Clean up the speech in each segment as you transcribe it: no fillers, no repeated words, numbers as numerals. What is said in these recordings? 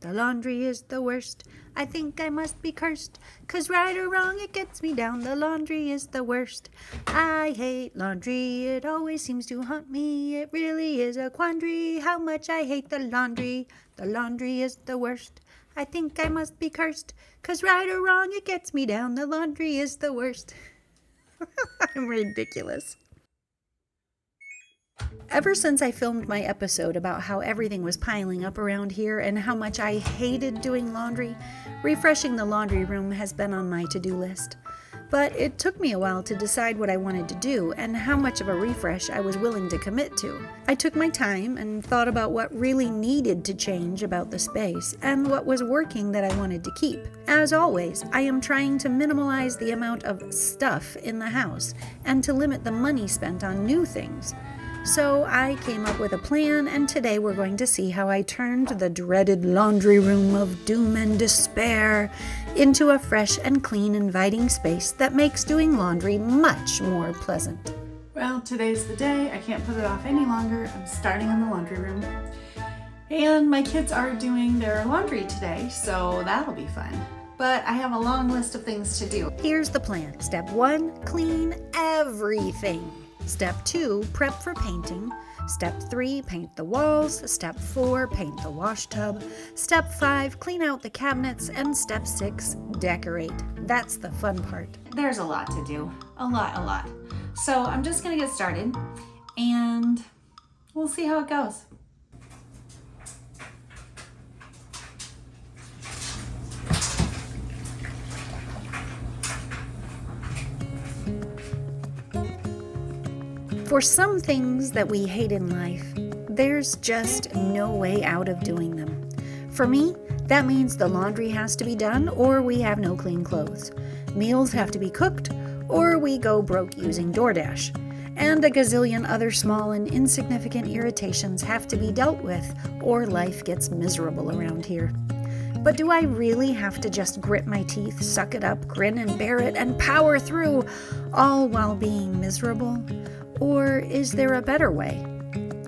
The laundry is the worst. I think I must be cursed, 'cause right or wrong it gets me down. The laundry is the worst. I hate laundry, it always seems to haunt me. It really is a quandary how much I hate the laundry. The laundry is the worst. I think I must be cursed, 'cause right or wrong it gets me down. The laundry is the worst. I'm ridiculous. Ever since I filmed my episode about how everything was piling up around here and how much I hated doing laundry, refreshing the laundry room has been on my to-do list. But it took me a while to decide what I wanted to do and how much of a refresh I was willing to commit to. I took my time and thought about what really needed to change about the space and what was working that I wanted to keep. As always, I am trying to minimize the amount of stuff in the house and to limit the money spent on new things. So I came up with a plan, and today we're going to see how I turned the dreaded laundry room of doom and despair into a fresh and clean, inviting space that makes doing laundry much more pleasant. Well, today's the day. I can't put it off any longer. I'm starting in the laundry room. And my kids are doing their laundry today, so that'll be fun. But I have a long list of things to do. Here's the plan. Step 1, clean everything. Step 2, prep for painting. Step 3, paint the walls. Step 4, paint the wash tub. Step 5, clean out the cabinets. And step 6, decorate. That's the fun part. There's a lot to do. A lot. So I'm just gonna get started and we'll see how it goes. For some things that we hate in life, there's just no way out of doing them. For me, that means the laundry has to be done or we have no clean clothes. Meals have to be cooked or we go broke using DoorDash. And a gazillion other small and insignificant irritations have to be dealt with or life gets miserable around here. But do I really have to just grit my teeth, suck it up, grin and bear it, and power through, all while being miserable? Or is there a better way?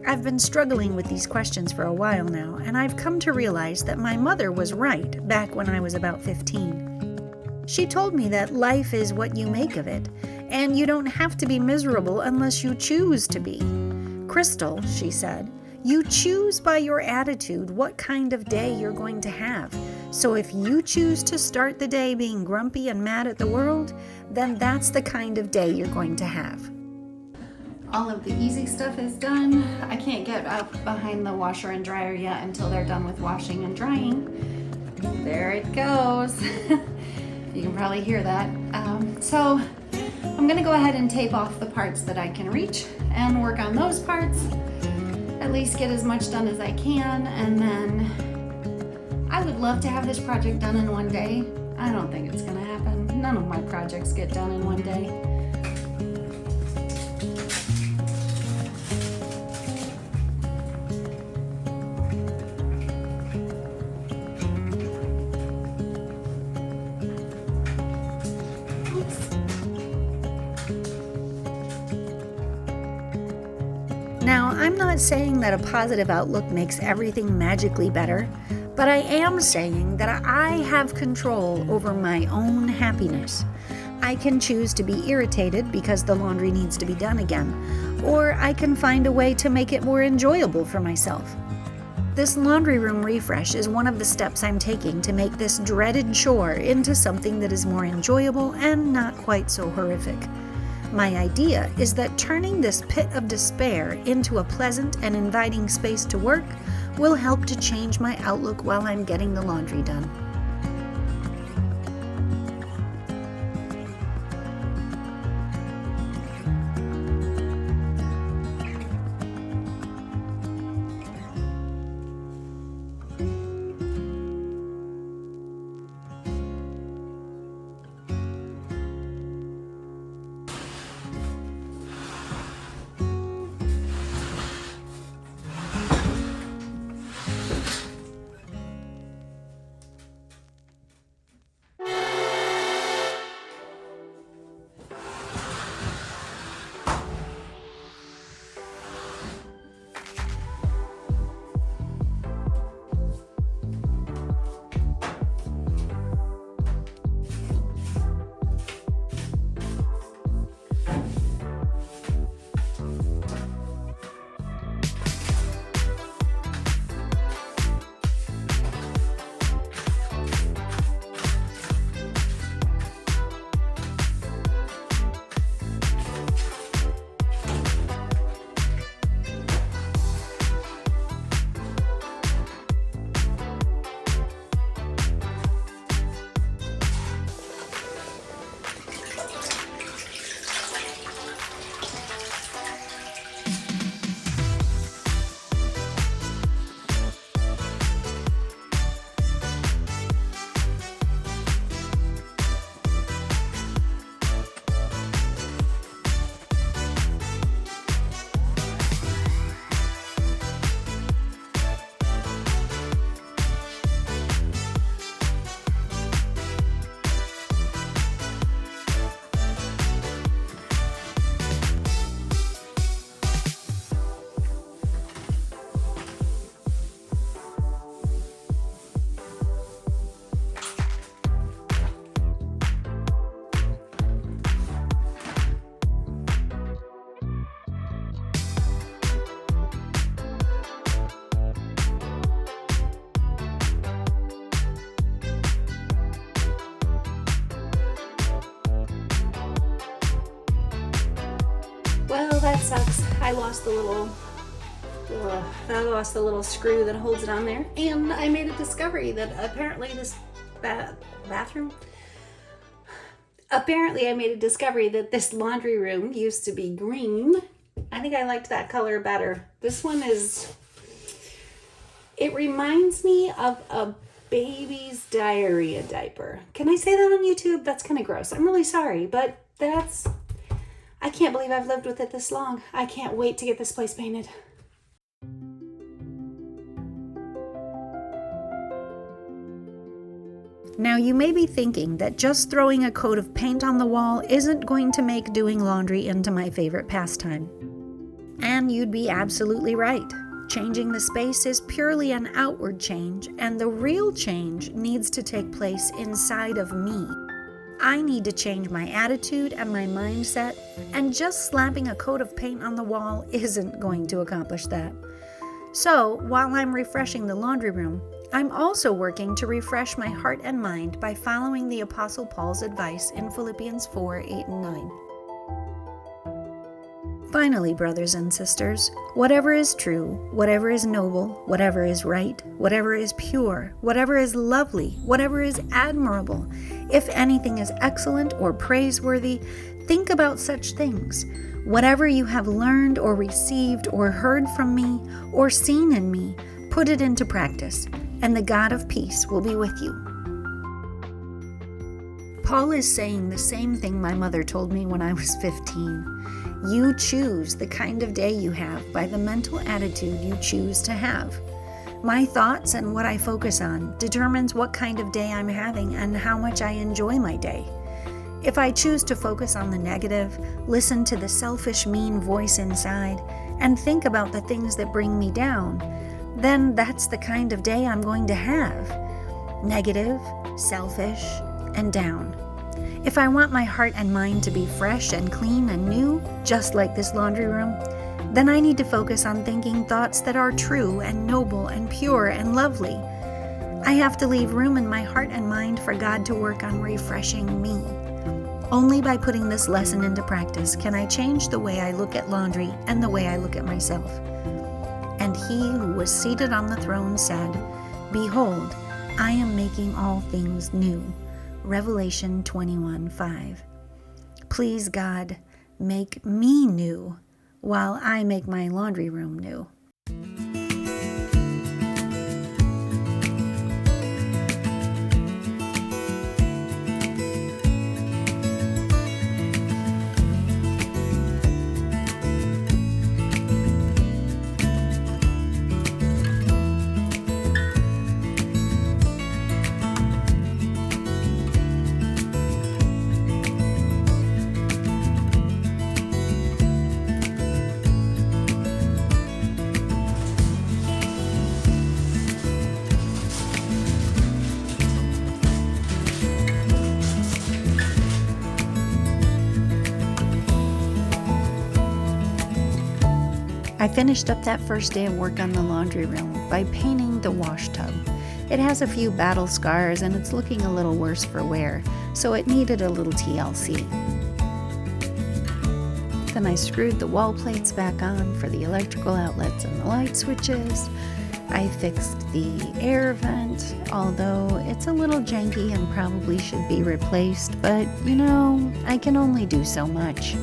I've been struggling with these questions for a while now, and I've come to realize that my mother was right back when I was about 15. She told me that life is what you make of it, and you don't have to be miserable unless you choose to be. Crystal, she said, you choose by your attitude what kind of day you're going to have. So if you choose to start the day being grumpy and mad at the world, then that's the kind of day you're going to have. All of the easy stuff is done. I can't get up behind the washer and dryer yet until they're done with washing and drying. There it goes. You can probably hear that. So I'm gonna go ahead and tape off the parts that I can reach and work on those parts. At least get as much done as I can, and then I would love to have this project done in one day. I don't think it's gonna happen. None of my projects get done in one day. Now, I'm not saying that a positive outlook makes everything magically better, but I am saying that I have control over my own happiness. I can choose to be irritated because the laundry needs to be done again, or I can find a way to make it more enjoyable for myself. This laundry room refresh is one of the steps I'm taking to make this dreaded chore into something that is more enjoyable and not quite so horrific. My idea is that turning this pit of despair into a pleasant and inviting space to work will help to change my outlook while I'm getting the laundry done. Well, that sucks. I lost the little screw that holds it on there, and I made a discovery that apparently this bathroom. Apparently, I made a discovery that this laundry room used to be green. I think I liked that color better. This one is. It reminds me of a baby's diarrhea diaper. Can I say that on YouTube? That's kind of gross. I'm really sorry, but that's. I can't believe I've lived with it this long. I can't wait to get this place painted. Now you may be thinking that just throwing a coat of paint on the wall isn't going to make doing laundry into my favorite pastime. And you'd be absolutely right. Changing the space is purely an outward change, and the real change needs to take place inside of me. I need to change my attitude and my mindset, and just slapping a coat of paint on the wall isn't going to accomplish that. So, while I'm refreshing the laundry room, I'm also working to refresh my heart and mind by following the Apostle Paul's advice in Philippians 4, 8, and 9. Finally, brothers and sisters, whatever is true, whatever is noble, whatever is right, whatever is pure, whatever is lovely, whatever is admirable, if anything is excellent or praiseworthy, think about such things. Whatever you have learned or received or heard from me or seen in me, put it into practice, and the God of peace will be with you. Paul is saying the same thing my mother told me when I was 15. You choose the kind of day you have by the mental attitude you choose to have. My thoughts and what I focus on determines what kind of day I'm having and how much I enjoy my day. If I choose to focus on the negative, listen to the selfish, mean voice inside, and think about the things that bring me down, then that's the kind of day I'm going to have. Negative, selfish, and down. If I want my heart and mind to be fresh and clean and new, just like this laundry room, then I need to focus on thinking thoughts that are true and noble and pure and lovely. I have to leave room in my heart and mind for God to work on refreshing me. Only by putting this lesson into practice can I change the way I look at laundry and the way I look at myself. And he who was seated on the throne said, Behold, I am making all things new. Revelation 21:5. Please, God, make me new while I make my laundry room new. I finished up that first day of work on the laundry room by painting the wash tub. It has a few battle scars and it's looking a little worse for wear, so it needed a little TLC. Then I screwed the wall plates back on for the electrical outlets and the light switches. I fixed the air vent, although it's a little janky and probably should be replaced, but you know, I can only do so much.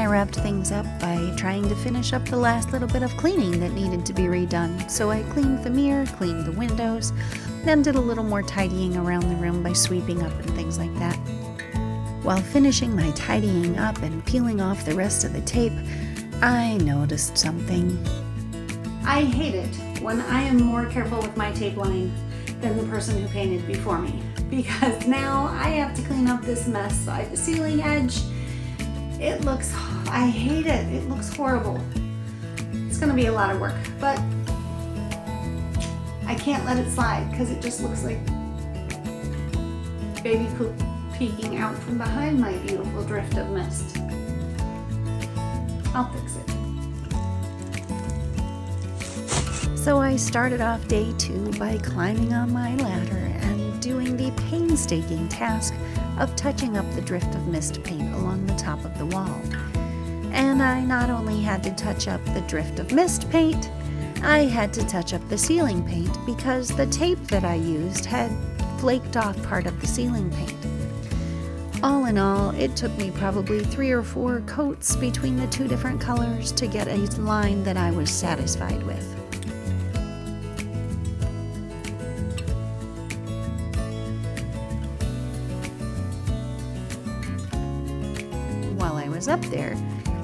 Wrapped things up by trying to finish up the last little bit of cleaning that needed to be redone. So I cleaned the mirror, cleaned the windows, then did a little more tidying around the room by sweeping up and things like that. While finishing my tidying up and peeling off the rest of the tape, I noticed something. I hate it when I am more careful with my tape line than the person who painted before me, because now I have to clean up this mess by the ceiling edge. I hate it. It looks horrible. It's going to be a lot of work, but I can't let it slide because it just looks like baby poop peeking out from behind my beautiful drift of mist. I'll fix it. So I started off day 2 by climbing on my ladder and doing the painstaking task of touching up the drift of mist paint along the top of the wall. And I not only had to touch up the drift of mist paint, I had to touch up the ceiling paint because the tape that I used had flaked off part of the ceiling paint. All in all, it took me probably 3 or 4 coats between the 2 different colors to get a line that I was satisfied with. While I was up there,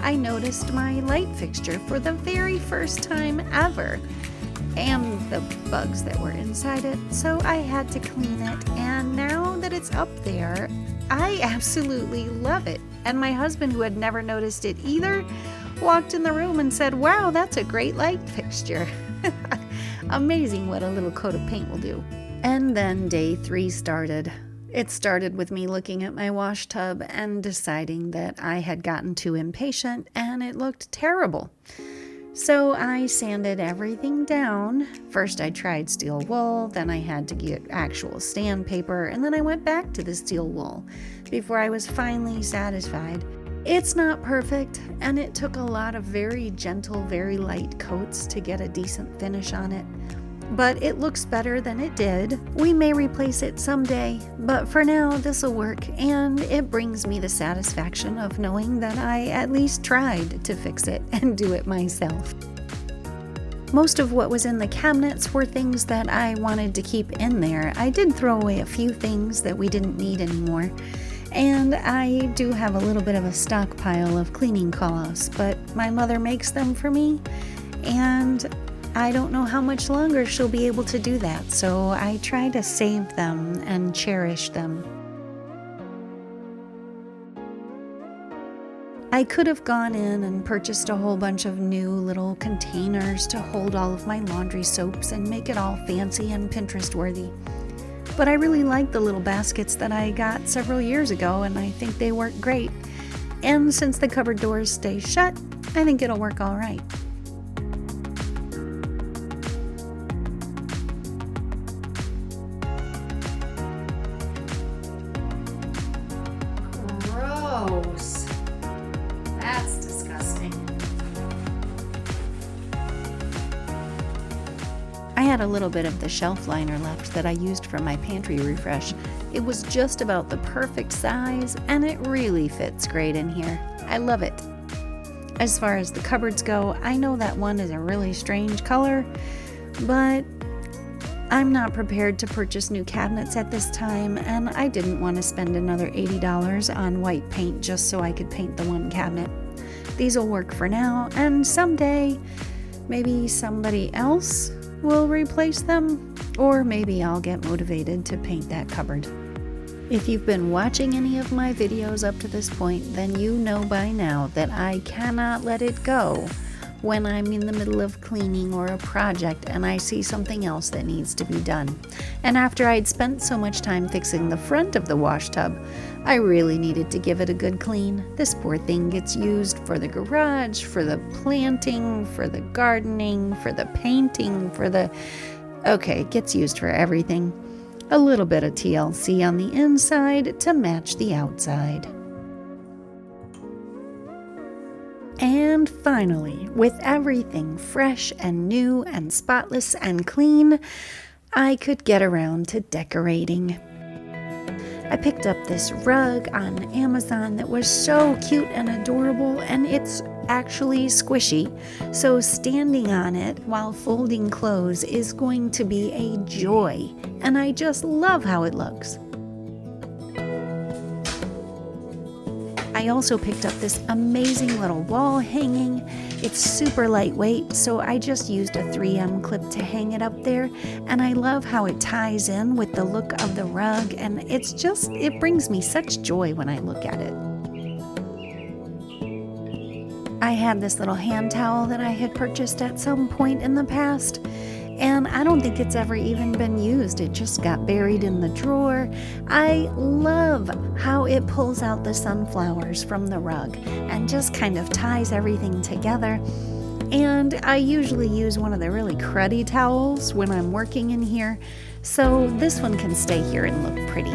I noticed my light fixture for the very first time ever, and the bugs that were inside it, so I had to clean it, and now that it's up there, I absolutely love it. And my husband, who had never noticed it either, walked in the room and said, "Wow, that's a great light fixture." Amazing what a little coat of paint will do. And then day 3 started. It started with me looking at my wash tub and deciding that I had gotten too impatient and it looked terrible. So I sanded everything down. First I tried steel wool, then I had to get actual sandpaper, and then I went back to the steel wool before I was finally satisfied. It's not perfect, and it took a lot of very gentle, very light coats to get a decent finish on it. But it looks better than it did. We may replace it someday, but for now this'll work, and it brings me the satisfaction of knowing that I at least tried to fix it and do it myself. Most of what was in the cabinets were things that I wanted to keep in there. I did throw away a few things that we didn't need anymore, and I do have a little bit of a stockpile of cleaning call-offs, but my mother makes them for me, and I don't know how much longer she'll be able to do that, so I try to save them and cherish them. I could have gone in and purchased a whole bunch of new little containers to hold all of my laundry soaps and make it all fancy and Pinterest worthy. But I really like the little baskets that I got several years ago, and I think they work great. And since the cupboard doors stay shut, I think it'll work all right. Gross. That's disgusting. I had a little bit of the shelf liner left that I used for my pantry refresh. It was just about the perfect size, and it really fits great in here. I love it. As far as the cupboards go, I know that one is a really strange color, but I'm not prepared to purchase new cabinets at this time, and I didn't want to spend another $80 on white paint just so I could paint the one cabinet. These will work for now, and someday, maybe somebody else will replace them, or maybe I'll get motivated to paint that cupboard. If you've been watching any of my videos up to this point, then you know by now that I cannot let it go when I'm in the middle of cleaning or a project and I see something else that needs to be done. And after I'd spent so much time fixing the front of the wash tub, I really needed to give it a good clean. This poor thing gets used for the garage, for the planting, for the gardening, for the painting, it gets used for everything. A little bit of TLC on the inside to match the outside. And finally, with everything fresh and new and spotless and clean, I could get around to decorating. I picked up this rug on Amazon that was so cute and adorable, and it's actually squishy, so standing on it while folding clothes is going to be a joy, and I just love how it looks. I also picked up this amazing little wall hanging. It's super lightweight, so I just used a 3M clip to hang it up there, and I love how it ties in with the look of the rug, and it brings me such joy when I look at it. I had this little hand towel that I had purchased at some point in the past, and I don't think it's ever even been used. It just got buried in the drawer. I love how it pulls out the sunflowers from the rug and just kind of ties everything together. And I usually use one of the really cruddy towels when I'm working in here, so this one can stay here and look pretty.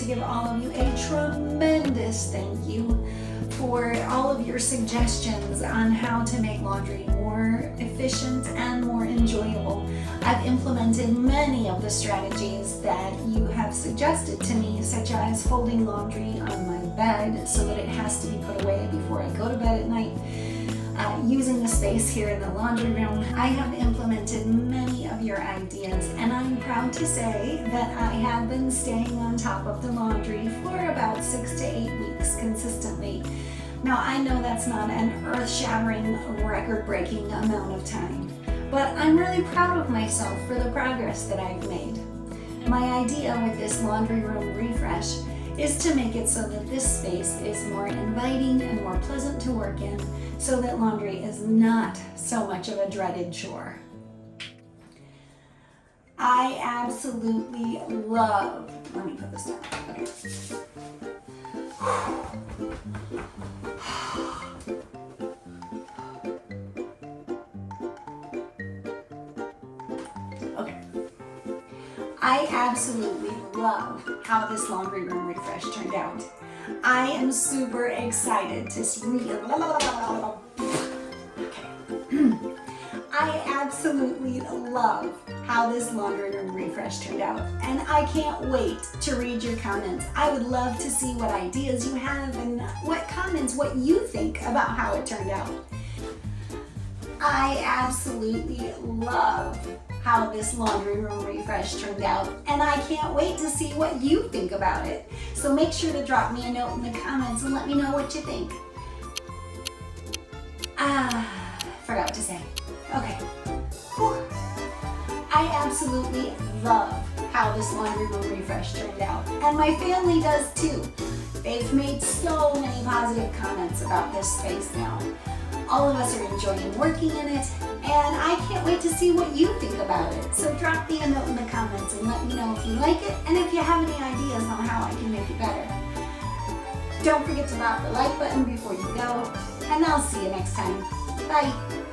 Give all of you a tremendous thank you for all of your suggestions on how to make laundry more efficient and more enjoyable. I've implemented many of the strategies that you have suggested to me, such as folding laundry on my bed so that it has to be put away before I go to bed at night. Using the space here in the laundry room. I have implemented many of your ideas, and I'm proud to say that I have been staying on top of the laundry for about 6 to 8 weeks consistently. Now, I know that's not an earth-shattering, record-breaking amount of time, but I'm really proud of myself for the progress that I've made. My idea with this laundry room refresh is to make it so that this space is more inviting and more pleasant to work in, so that laundry is not so much of a dreaded chore. I absolutely love, let me put this down, okay. Okay. I absolutely love how this laundry room refresh turned out. I am super excited to I absolutely love how this laundry room refresh turned out, and I can't wait to read your comments. I would love to see what ideas you have and what you think about how it turned out. I absolutely love how this laundry room refresh turned out, and I can't wait to see what you think about it. So make sure to drop me a note in the comments and let me know what you think. Forgot to say. Okay. Whew. I absolutely love how this laundry room refresh turned out, and my family does too. They've made so many positive comments about this space now. All of us are enjoying working in it, and I can't wait to see what you think about it. So drop me a note in the comments and let me know if you like it and if you have any ideas on how I can make it better. Don't forget to drop the like button before you go, and I'll see you next time. Bye.